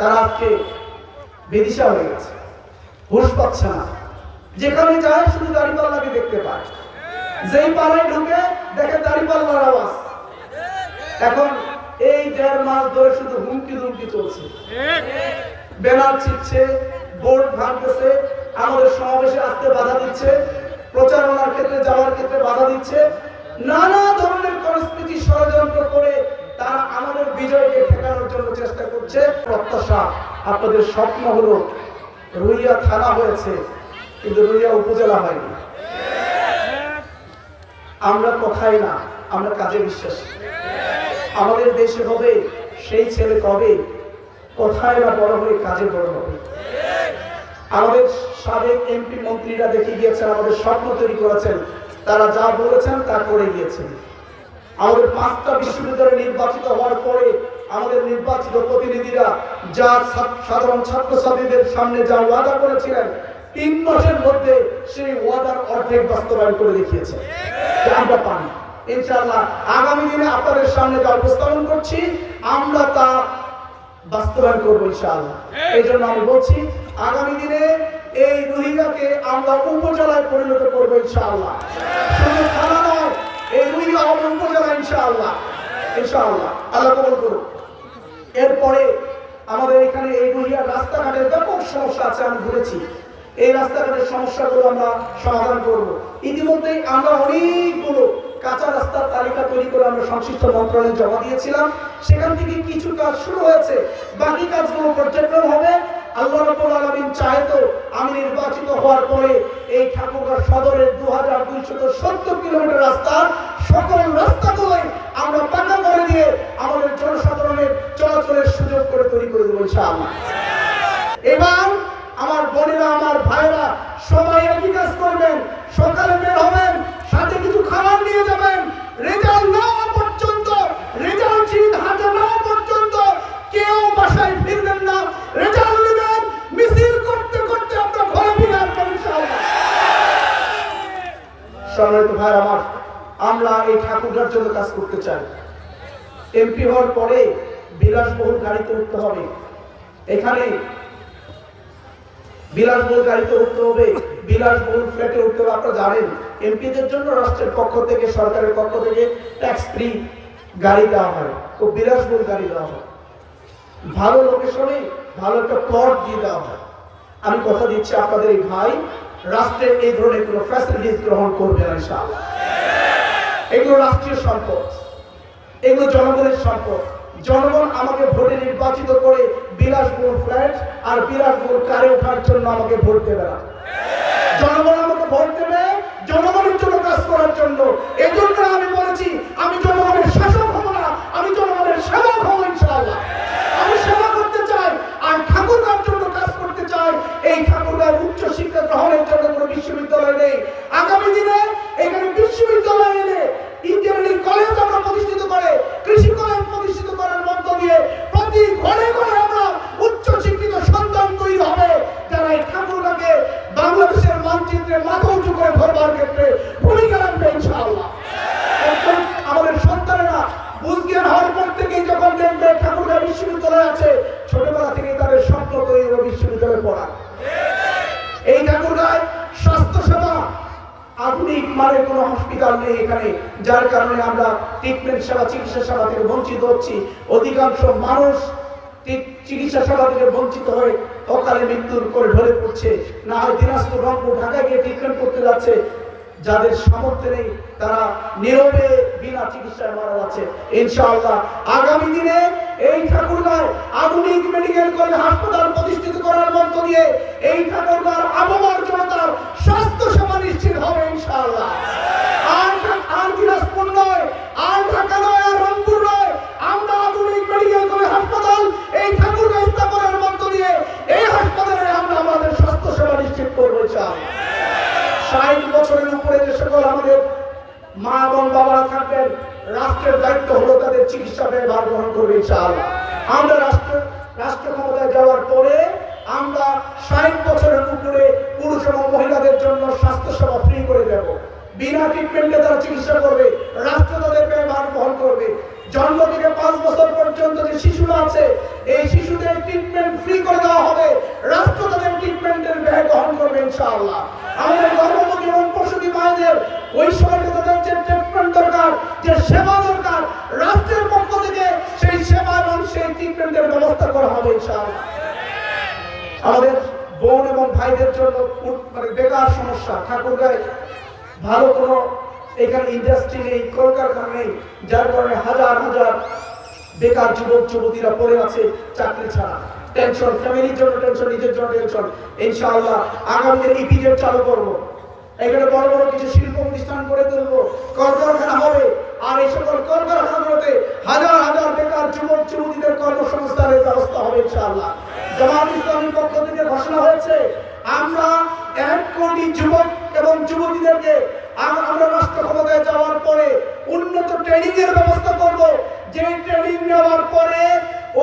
তারা আজকে বেদিশা হয়ে গেছে, হুঁশ পাচ্ছে না। যেখানে যায় শুধু দাঁড়িপাল্লাকে দেখতে পায়, যেই পাড়ায় ঢুকে দেখে দাঁড়িপাল্লার আওয়াজ। এখন এই 1.5 মাস ধরে শুধু হুমকি ধুমকি চলছে, ব্যানার ছিটছে, বোর্ড ভাঙতেছে, আমাদের সমাবেশে আসতে বাধা দিচ্ছে, প্রচারণার ক্ষেত্রে যাওয়ার ক্ষেত্রে বাধা দিচ্ছে, নানা ধরনের পরিস্থিতি ষড়যন্ত্র করে তারা আমাদের বিজয়কে ঠেকানোর জন্য চেষ্টা করছে। প্রত্যাশা, আপনাদের স্বপ্ন হলো রুইয়া থানা হয়েছে, কিন্তু রুইয়া উপজেলা হয়নি। আমরা কথাই না, আমরা কাজে বিশ্বাসী। আমাদের দেশে হবে সেই ছেলে কবে কথায় না বড় হয়ে কাজে বড় হবে। আমাদের সাবেক এমপি মন্ত্রীরা দেখে গিয়েছেন, আমাদের স্বপ্ন তৈরি করেছেন, তারা যা বলেছেন তা করে গিয়েছেন। আমাদের 5টা বিশ্ববিদ্যালয়ে নির্বাচিত হওয়ার পরে আমাদের নির্বাচিত প্রতিনিধিরা যা সাধারণ ছাত্রছাত্রীদের সামনে যা ওয়াদা করেছিলেন, 3 মাসের মধ্যে সেই ওয়াদার অর্ধেক বাস্তবায়ন করে দেখিয়েছে। আমরা পাই ইনশাআল্লাহ আগামী দিনে আপনাদের সামনে যা উপস্থাপন করছি, আমরা তা বাস্তবায়ন করবো ইনশাআল্লাহ। এই জন্য আমি বলছি, আগামী দিনে এই রুহিয়াকে আমরা উপজেলায় পরিণত করবো ইনশাআল্লাহ। শুধু থানা নয়, এই রুহিয়া হবে উপজেলা ইনশাআল্লাহ। ইনশাআল্লাহ আল্লাহ কবুল করুন। এরপরে আমাদের এখানে এই রুহিয়ার রাস্তাঘাটের ব্যাপক সমস্যা আছে, আমি ঘুরেছি। এই রাস্তাঘাটের সমস্যাগুলো আমরা সমাধান করব। ইতিমধ্যেই আমরা অনেকগুলো কাঁচা রাস্তার তালিকা তৈরি করে আমরা সংশ্লিষ্ট মন্ত্রণালয়ে জমা দিয়েছিলাম। সেখান থেকে কিছু কাজ শুরু হয়েছে, বাকি কাজগুলো পর্যায়ক্রম হবে। আল্লাহ রাব্বুল আলামিন চাহে তো আমি নির্বাচিত হওয়ার পরে এই ঠাকুরগাঁও সদরের 2270 কিলোমিটার রাস্তা, সকল রাস্তাগুলোই আমরা পাকা করে দিয়ে আমাদের জনসাধারণের চলাচলের সুযোগ করে তৈরি করে দেবো ইনশাআল্লাহ। এবার আমার বোনেরা, আমার ভাইরা সবাই একই কাজ করবেন। সকালে বের হবেন, সাথে কিছু খাবার নিয়ে যাবেন। রেজাল্ট না হওয়া পর্যন্ত, রেজাল্ট শীট হাতে না হওয়া পর্যন্ত কেউ বাসায় ফিরবেন না। রেজাল্ট নেবেন, মিছিল করতে করতে আপনার ঘরে ফিরে আসবেন ইনশাআল্লাহ। সম্মানিত ভাই আমার, আমরা এই ঠাকুরগাঁর জন্য কাজ করতে চাই। এমপি হওয়ার পরে বিলাসবহুল গাড়িতে উঠতে হবে, এখানে বিলাসবহুল গাড়িতে উঠতে হবে, বিলাসবহুল ফ্ল্যাটে উঠতে হবে। আপনারা জানেন এমপিদের জন্য রাষ্ট্রের পক্ষ থেকে, সরকারের পক্ষ থেকে ট্যাক্স ফ্রি গাড়ি দেওয়া হয়, তো বিলাসবহুল গাড়ি দেওয়া হয়, ভালো লোকেশনে ভালো একটা প্লট দিয়ে দেওয়া হয়। আমি কথা দিচ্ছি আপনাদের এই ভাই রাষ্ট্রের এই ধরনের কোনো ফ্যাসিলিটিস গ্রহণ করবে না ইনশাআল্লাহ। এগুলো রাষ্ট্রীয় সম্পদ, এগুলো জনগণের সম্পদ। জনগণ আমাকে ভোটে নির্বাচিত করে বিলাসবহুল ফ্ল্যাট আর বিলাসবহুল কারে ওঠার জন্য আমাকে ভোট দেবে না। জনগণ আমাকে ভোট দেবে জনগণের জন্য কাজ করার জন্য। এই জন্য আমি বলেছি, আমি জনগণের শাসক হব না, আমি জনগণের সেবক হব ইনশাআল্লাহ। আমি সেবা করতে চাই আর ঠাকুরগাঁর জন্য কাজ করতে চাই। এই ঠাকুরগাঁর উচ্চ শিক্ষা গ্রহণের জন্য কোনো বিশ্ববিদ্যালয় নেই। আগামী দিনে এখানে বিশ্ববিদ্যালয় এনে ইঞ্জিনিয়ারিং কলেজ আমরা প্রতিষ্ঠিত করে, কৃষি কলেজ প্রতিষ্ঠিত করার মধ্য দিয়ে প্রতি ঘরে ঘরে আমরা উচ্চ শিক্ষিত সন্তান তৈরি হবে, যারা এই ঠাকুরগাঁকে বাংলাদেশের মানচিত্রে মাথা উঁচু করে ধরবার ক্ষেত্রে ভূমিকা রাখবে ইনশাআল্লাহ। আমাদের সন্তানেরা বুঝজ্ঞান হওয়ার পর থেকেই যখন দেখবে ঠাকুরগাঁও বিশ্ববিদ্যালয় আছে, ছোটবেলা থেকে তাদের স্বপ্ন তৈরি হবে বিশ্ববিদ্যালয়ে পড়া। এই ঠাকুরগাঁয় স্বাস্থ্যসেবা আধুনিক মানের কোনো হসপিটাল নেই এখানে, যার কারণে আমরা ট্রিটমেন্ট সেবা, চিকিৎসা সেবা থেকে বঞ্চিত হচ্ছি। অধিকাংশ মানুষ চিকিৎসা সেবা থেকে বঞ্চিত হয়ে অকালে মৃত্যুর করে ঢলে পড়ছে, না হয় দিনাজপুর, রংপুর, ঢাকায় গিয়ে ট্রিটমেন্ট করতে যাচ্ছে। যাদের সামর্থ্য নেই তারা নীরবে বিনা চিকিৎসায় মারা যাচ্ছে। ইনশাআল্লাহ আগামী দিনে এই ঠাকুরগাঁয় আধুনিক মেডিকেল কলেজ হাসপাতাল প্রতিষ্ঠিত করার মধ্য দিয়ে এই ঠাকুরগাঁর আবহাওয়ার জনতার স্বাস্থ্য সেবা নিশ্চিত হবে ইনশাআল্লাহ। আর দিনাজপুর নয়, আর ঢাকা নয়, আর রংপুর নয়, আমরা আধুনিক মেডিকেল কলেজ হাসপাতাল এই ঠাকুরগাঁও স্থাপনের মধ্য দিয়ে এই হাসপাতালে আমরা আমাদের স্বাস্থ্য সেবা নিশ্চিত করবো ইনশাআল্লাহ। 60 বছরের উপরে যে সকল আমাদের মা এবং বাবারা থাকবেন, রাষ্ট্রের দায়িত্ব হলো তাদের চিকিৎসা ব্যয়ভার গ্রহণ করবে ইনশাআল্লাহ। আমরা রাষ্ট্র ক্ষমতায় যাওয়ার পরে আমরা 60 বছরের উপরে পুরুষ এবং মহিলাদের জন্য স্বাস্থ্য সেবা ফ্রি করে দেব। বিনা ট্রিটমেন্টে তারা চিকিৎসা করবে, রাষ্ট্র তাদের ব্যয়ভার বহন করবে। জন্ম থেকে 5 বছর পর্যন্ত যে শিশুরা আছে এই শিশুদের ট্রিটমেন্ট ফ্রি করে দেওয়া হবে, রাষ্ট্র তাদের ট্রিটমেন্টের ব্যয় বহন করবে ইনশাআল্লাহ। আমাদের গর্ভবতী এবং প্রসূতি মায়েদের ওই সময়টা তাদের যে ট্রিটমেন্ট দরকার, যে সেবা দরকার, রাষ্ট্রের পক্ষ থেকে সেই সেবা এবং সেই ট্রিটমেন্টের ব্যবস্থা করা হবে ইনশাআল্লাহ। আমাদের বোন এবং ভাইদের জন্য মানে বেকার সমস্যা, ঠাকুরগাঁয় ভালো কোনো এখানে ইন্ডাস্ট্রি নেই, কলকারখানা নেই, যার কারণে হাজার হাজার বেকার যুবক যুবতীরা পড়ে আছে চাকরি ছাড়া। টেনশন, ফ্যামিলির জন্য টেনশন, নিজের জন্য টেনশন। ইনশাআল্লাহ আগামী দিনে ইপিজেড চালু করবো, এখানে বড় বড় কিছু শিল্প প্রতিষ্ঠান করে তুলবো, কলকারখানা হবে, আর এই সকল কলকারখানাগুলোতে হাজার হাজার বেকার যুবক যুবতীদের কর্মসংস্থানের ব্যবস্থা হবে ইনশাআল্লাহ। জামাত ইসলামীর পক্ষ থেকে ঘোষণা হয়েছে আমরা 1 কোটি যুবক এবং যুবতীদেরকে আমরা রাষ্ট্র ক্ষমতায় যাওয়ার পরে উন্নত ট্রেনিং এর ব্যবস্থা করব, যে ট্রেনিং নেওয়ার পরে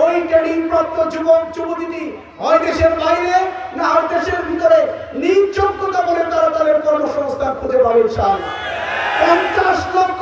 ওই ট্রেনিং প্রাপ্ত যুবক যুবতীটি হয় দেশের বাইরে না হয় দেশের ভিতরে নিজ যোগ্যতা বলে তারা তাদের কর্মসংস্থান খুঁজে পাবে ইনশাআল্লাহ। 50 লক্ষ